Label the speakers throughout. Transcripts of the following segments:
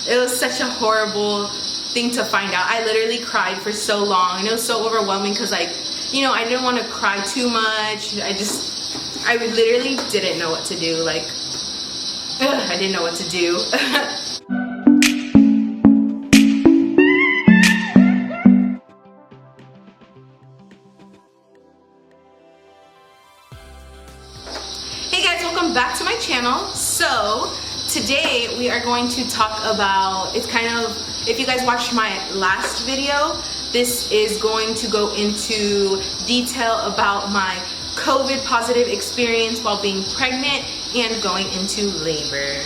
Speaker 1: It was such a horrible thing to find out. I literally cried for so long, and it was so overwhelming because, like, you know, I didn't want to cry too much. I literally didn't know what to do. Like, I didn't know what to do. Hey guys, welcome back to my channel. So today we are going to talk about, it's kind of, if you guys watched my last video, this is going to go into detail about my COVID positive experience while being pregnant and going into labor.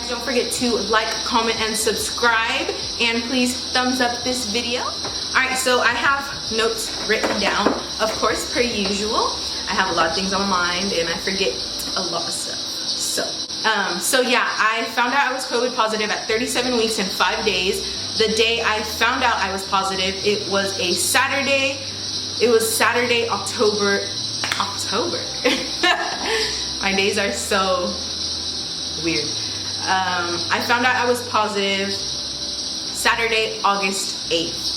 Speaker 1: Don't forget to like, comment, and subscribe, and please thumbs up this video. Alright, so I have notes written down, of course, per usual. I have a lot of things on my mind and I forget a lot of stuff. So yeah, I found out I was COVID positive at 37 weeks and 5 days. The day I found out I was positive, it was a Saturday. It was Saturday, October. My days are so weird. I found out I was positive Saturday, August 8th.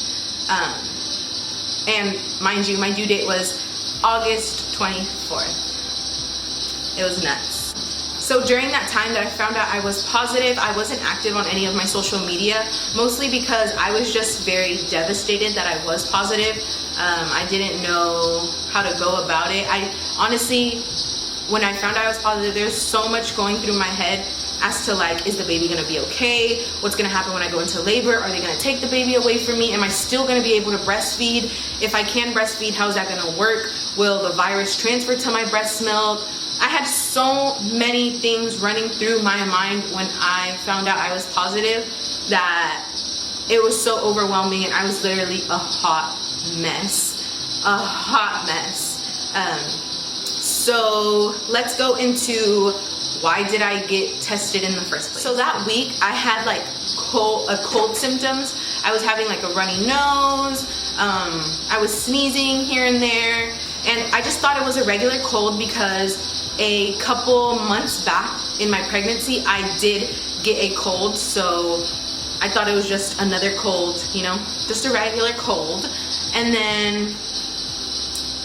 Speaker 1: And mind you, my due date was August 24th. It was nuts. So during that time that I found out I was positive, I wasn't active on any of my social media, mostly because I was just very devastated that I was positive. I didn't know how to go about it. I honestly, when I found out I was positive, there's so much going through my head as to, like, is the baby gonna be okay? What's gonna happen when I go into labor? Are they gonna take the baby away from me? Am I still gonna be able to breastfeed? If I can breastfeed, how's that gonna work? Will the virus transfer to my breast milk? I had so many things running through my mind when I found out I was positive that it was so overwhelming, and I was literally a hot mess. A hot mess. So let's go into why did I get tested in the first place. So that week I had like cold symptoms. I was having like a runny nose. I was sneezing here and there, and I just thought it was a regular cold because a couple months back in my pregnancy I did get a cold, so I thought it was just another cold, you know, just a regular cold. And then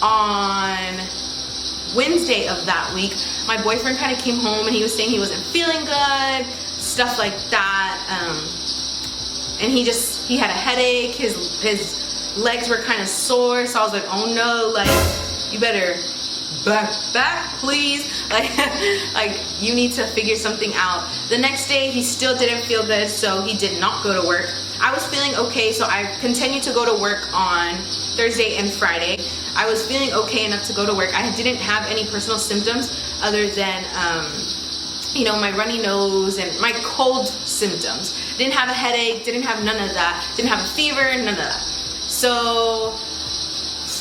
Speaker 1: on Wednesday of that week, my boyfriend kind of came home and he was saying he wasn't feeling good, stuff like that. And he had a headache, his legs were kind of sore, so I was like, oh no, like, you better back please, like you need to figure something out. The next day he still didn't feel good, so he did not go to work. I was feeling okay, so I continued to go to work on Thursday and Friday. I was feeling okay enough to go to work. I didn't have any personal symptoms other than you know, my runny nose and my cold symptoms. Didn't have a headache, didn't have none of that, didn't have a fever, none of that. So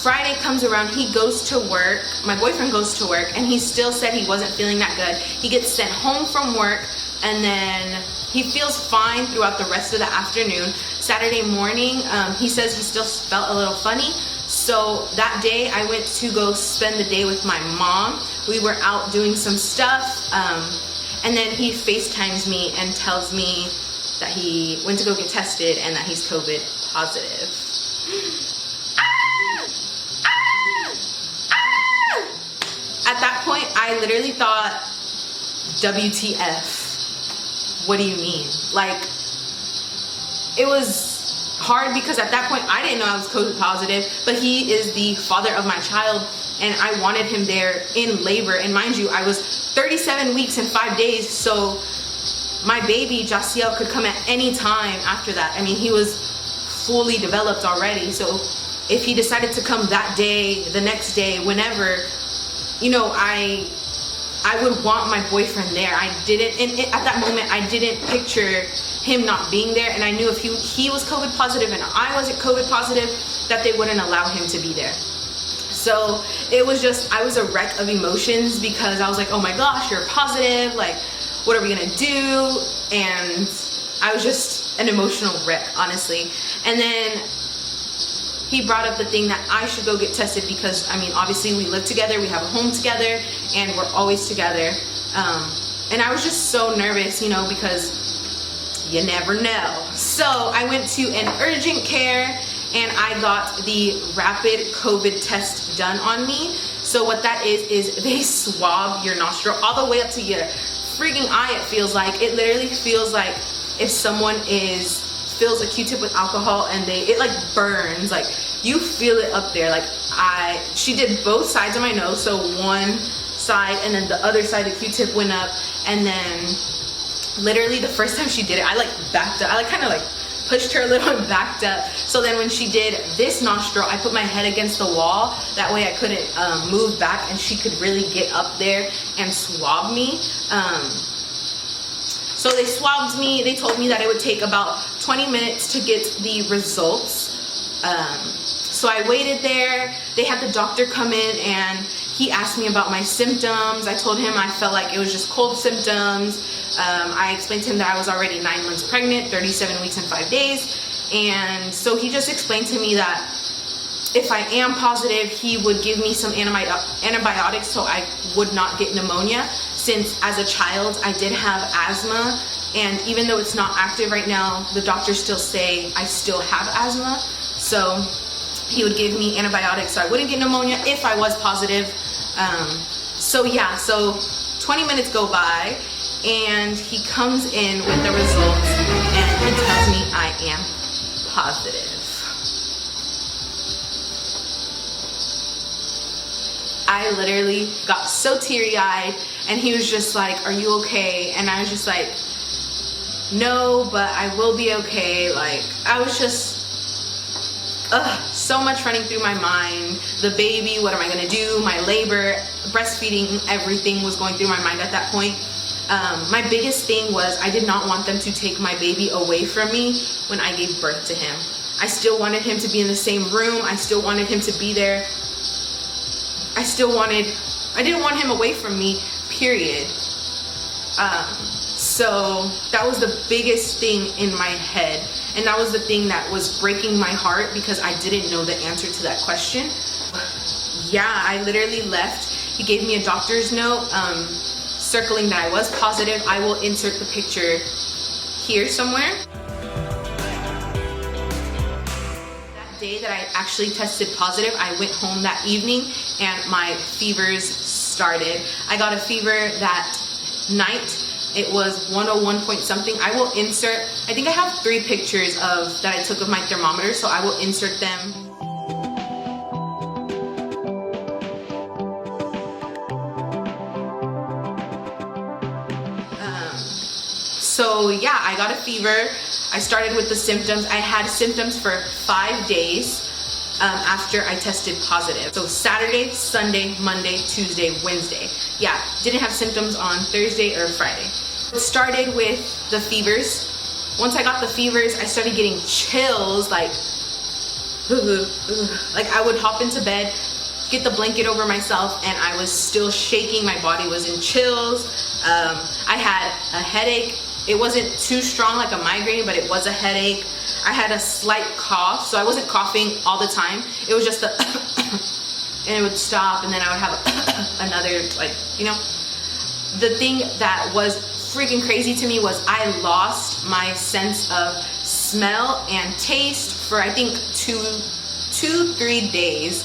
Speaker 1: Friday comes around, he goes to work, my boyfriend goes to work, and he still said he wasn't feeling that good. He gets sent home from work, and then he feels fine throughout the rest of the afternoon. Saturday morning, he says he still felt a little funny. So that day I went to go spend the day with my mom. We were out doing some stuff, and then he FaceTimes me and tells me that he went to go get tested and that he's COVID positive. At that point, I literally thought, WTF, what do you mean? Like, it was hard because at that point, I didn't know I was COVID positive, but he is the father of my child, and I wanted him there in labor. And mind you, I was 37 weeks and 5 days, so my baby, Jaciel, could come at any time after that. I mean, he was fully developed already, so if he decided to come that day, the next day, whenever, you know, I would want my boyfriend there. I didn't, and at that moment, I didn't picture him not being there, and I knew if he was COVID positive and I wasn't COVID positive, that they wouldn't allow him to be there. So it was just, I was a wreck of emotions because I was like, oh my gosh, you're positive, like, what are we gonna do? And I was just an emotional wreck, honestly. And then he brought up the thing that I should go get tested because, I mean, obviously we live together, we have a home together, and we're always together. And I was just so nervous, you know, because you never know. So I went to an urgent care and I got the rapid COVID test done on me. So what that is they swab your nostril all the way up to your freaking eye. It feels like, it literally feels like if someone fills a Q-tip with alcohol and it like burns, like you feel it up there. Like she did both sides of my nose, so one side and then the other side the Q-tip went up, and then literally the first time she did it, I like backed up. I like kind of like pushed her a little and backed up. So then when she did this nostril, I put my head against the wall. That way I couldn't move back and she could really get up there and swab me. So they swabbed me. They told me that it would take about 20 minutes to get the results. So I waited there. They had the doctor come in and he asked me about my symptoms. I told him I felt like it was just cold symptoms. I explained to him that I was already 9 months pregnant, 37 weeks and 5 days. And so he just explained to me that if I am positive, he would give me some antibiotics so I would not get pneumonia. Since as a child, I did have asthma. And even though it's not active right now, the doctors still say I still have asthma. So he would give me antibiotics so I wouldn't get pneumonia if I was positive. So yeah, so 20 minutes go by and he comes in with the results and he tells me I am positive. I literally got so teary-eyed and he was just like, are you okay? And I was just like, no, but I will be okay. Like, I was just, so much running through my mind. The baby, what am I gonna do? My labor, breastfeeding, everything was going through my mind at that point. My biggest thing was I did not want them to take my baby away from me when I gave birth to him. I still wanted him to be in the same room. I still wanted him to be there. I didn't want him away from me, period. So that was the biggest thing in my head. And that was the thing that was breaking my heart because I didn't know the answer to that question. Yeah, I literally left. He gave me a doctor's note circling that I was positive. I will insert the picture here somewhere. That day that I actually tested positive, I went home that evening and my fevers started. I got a fever that night. It was 101 point something. I will insert, I think I have 3 pictures that I took of my thermometer, so I will insert them. So yeah, I got a fever. I started with the symptoms. I had symptoms for 5 days after I tested positive. So Saturday, Sunday, Monday, Tuesday, Wednesday. Yeah, didn't have symptoms on Thursday or Friday. It started with the fevers. Once I got the fevers, I started getting chills, like I would hop into bed, get the blanket over myself, and I was still shaking. My body was in chills. I had a headache. It wasn't too strong like a migraine, but it was a headache. I had a slight cough, so I wasn't coughing all the time. It was just and it would stop, and then I would have another, like, you know. The thing that was freaking crazy to me was I lost my sense of smell and taste for I think 2-3 days.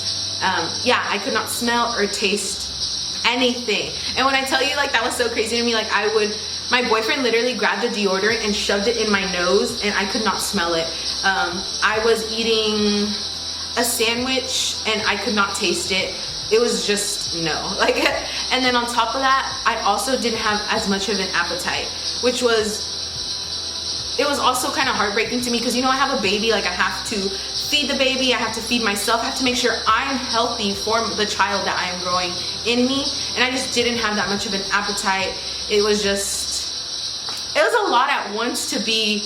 Speaker 1: Yeah, I could not smell or taste anything. And when I tell you, like, that was so crazy to me, like, my boyfriend literally grabbed a deodorant and shoved it in my nose and I could not smell it. I was eating a sandwich and I could not taste it. It was just no. Like, and then on top of that, I also didn't have as much of an appetite, which was, it was also kind of heartbreaking to me because, you know, I have a baby. Like, I have to feed the baby, I have to feed myself, I have to make sure I'm healthy for the child that I am growing in me, and I just didn't have that much of an appetite. It was a lot at once to be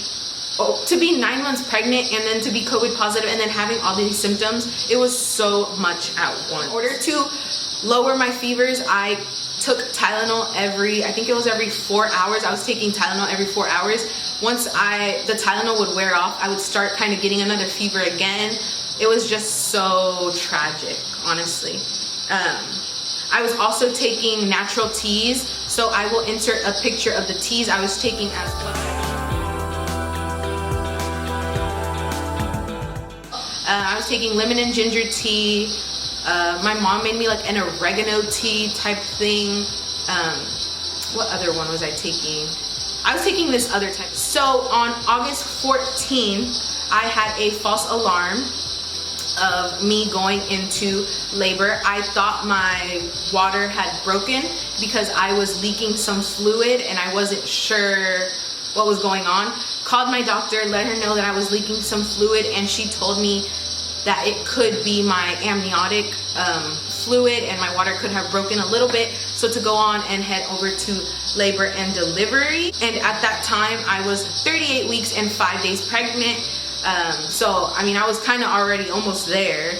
Speaker 1: 9 months pregnant and then to be COVID positive and then having all these symptoms. It was so much at once. In order to lower my fevers, I took Tylenol I think it was every 4 hours. I was taking Tylenol every 4 hours. Once the Tylenol would wear off, I would start kind of getting another fever again. It was just so tragic, honestly. I was also taking natural teas, so I will insert a picture of the teas I was taking as well. I was taking lemon and ginger tea. My mom made me like an oregano tea type thing. What other one was I taking? I was taking this other type. So on August 14th, I had a false alarm of me going into labor. I thought my water had broken because I was leaking some fluid and I wasn't sure what was going on. Called my doctor, let her know that I was leaking some fluid, and she told me that it could be my amniotic fluid and my water could have broken a little bit, so to go on and head over to labor and delivery. And at that time I was 38 weeks and 5 days pregnant. So I mean, I was kind of already almost there.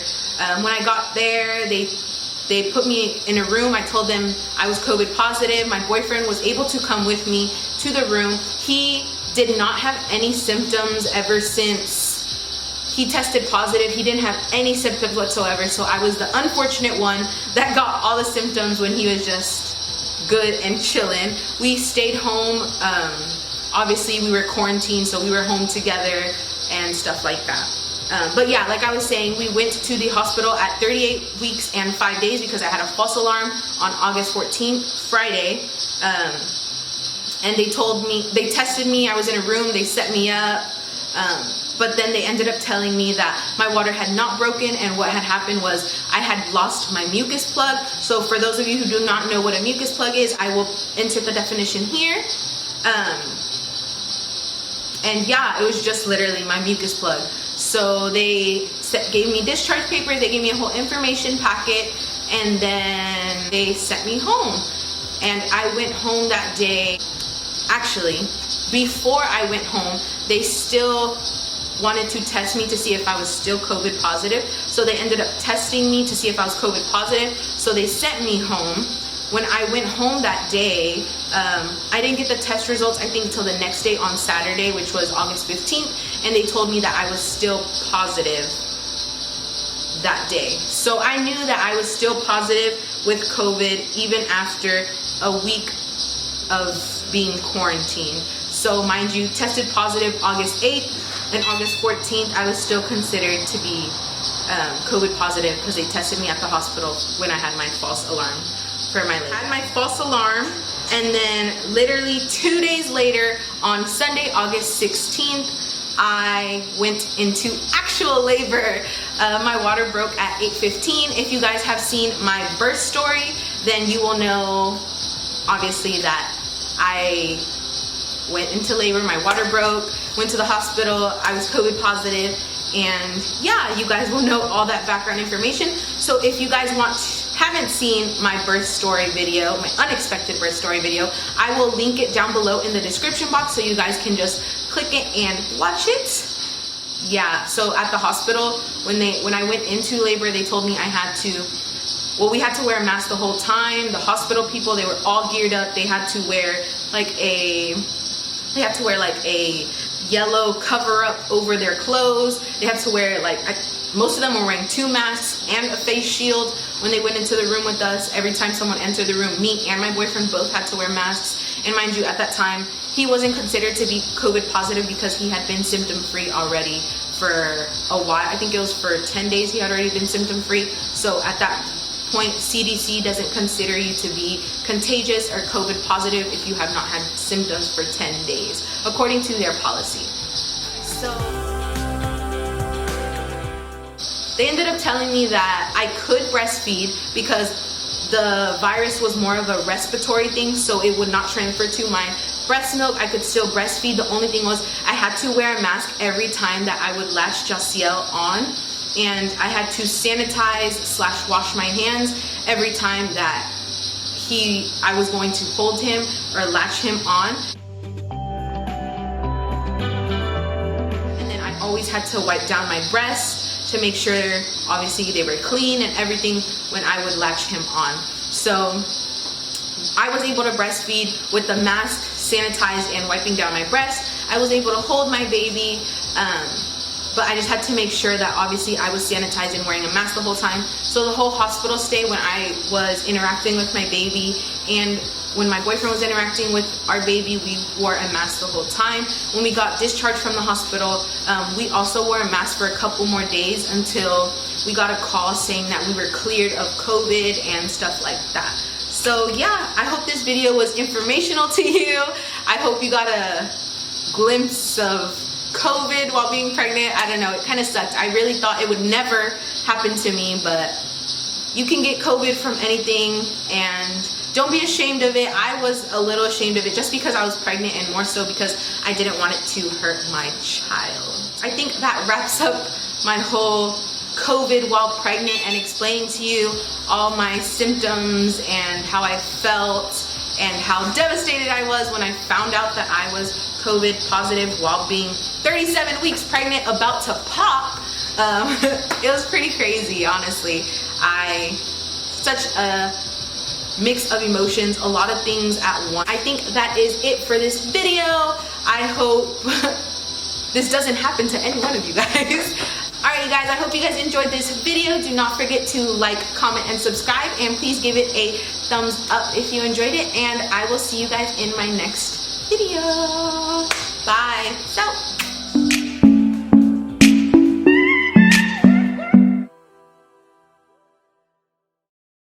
Speaker 1: When I got there, they put me in a room. I told them I was COVID positive. My boyfriend was able to come with me to the room. He did not have any symptoms ever since he tested positive. He didn't have any symptoms whatsoever. So I was the unfortunate one that got all the symptoms when he was just good and chilling. We stayed home. Obviously we were quarantined, so we were home together and stuff like that. But yeah, like I was saying, we went to the hospital at 38 weeks and 5 days because I had a false alarm on August 14th, Friday. And they told me, they tested me, I was in a room, they set me up. But then they ended up telling me that my water had not broken, and what had happened was I had lost my mucus plug. So for those of you who do not know what a mucus plug is, I will insert the definition here. And yeah, it was just literally my mucus plug. So they gave me discharge papers, they gave me a whole information packet, and then they sent me home. And I went home that day. Actually, before I went home, they still wanted to test me to see if I was still COVID positive. So they ended up testing me to see if I was COVID positive. So they sent me home. When I went home that day, I didn't get the test results, I think, till the next day on Saturday, which was August 15th. And they told me that I was still positive that day. So I knew that I was still positive with COVID even after a week of being quarantined. So mind you, tested positive August 8th, and August 14th I was still considered to be COVID positive because they tested me at the hospital when I had my false alarm for my labor. I had my false alarm, and then literally 2 days later on Sunday, August 16th, I went into actual labor. My water broke at 8:15. If you guys have seen my birth story, then you will know obviously that I went into labor, my water broke, went to the hospital, I was COVID positive, and yeah, you guys will know all that background information. So if you guys haven't seen my birth story video, my unexpected birth story video, I will link it down below in the description box so you guys can just click it and watch it. Yeah, so at the hospital, when I went into labor, they told me I had to, well, we had to wear a mask the whole time. The hospital people, they were all geared up. They had to wear like a yellow cover up over their clothes. They had to wear most of them were wearing 2 masks and a face shield when they went into the room with us. Every time someone entered the room, me and my boyfriend both had to wear masks. And mind you, at that time, he wasn't considered to be COVID positive because he had been symptom free already for a while. I think it was for 10 days he had already been symptom free. So at that point, CDC doesn't consider you to be contagious or COVID positive if you have not had symptoms for 10 days, according to their policy. So they ended up telling me that I could breastfeed because the virus was more of a respiratory thing, so it would not transfer to my breast milk. I could still breastfeed. The only thing was I had to wear a mask every time that I would latch Jaciel on, and I had to sanitize / wash my hands every time that I was going to hold him or latch him on. And then I always had to wipe down my breasts to make sure obviously they were clean and everything when I would latch him on. So I was able to breastfeed with the mask sanitized and wiping down my breast. I was able to hold my baby, but I just had to make sure that obviously I was sanitized and wearing a mask the whole time. So the whole hospital stay when I was interacting with my baby and When my boyfriend was interacting with our baby, we wore a mask the whole time. When we got discharged from the hospital, we also wore a mask for a couple more days until we got a call saying that we were cleared of COVID and stuff like that. So yeah, I hope this video was informational to you. I hope you got a glimpse of COVID while being pregnant. I don't know, it kind of sucked. I really thought it would never happen to me, but you can get COVID from anything, and don't be ashamed of it. I was a little ashamed of it just because I was pregnant, and more so because I didn't want it to hurt my child. I think that wraps up my whole COVID while pregnant and explaining to you all my symptoms and how I felt and how devastated I was when I found out that I was COVID positive while being 37 weeks pregnant, about to pop. It was pretty crazy, honestly. Such a mix of emotions, a lot of things at once. I think that is it for this video. I hope this doesn't happen to any one of you guys. Alright you guys, I hope you guys enjoyed this video. Do not forget to like, comment, and subscribe, and please give it a thumbs up if you enjoyed it, and I will see you guys in my next video. Bye. So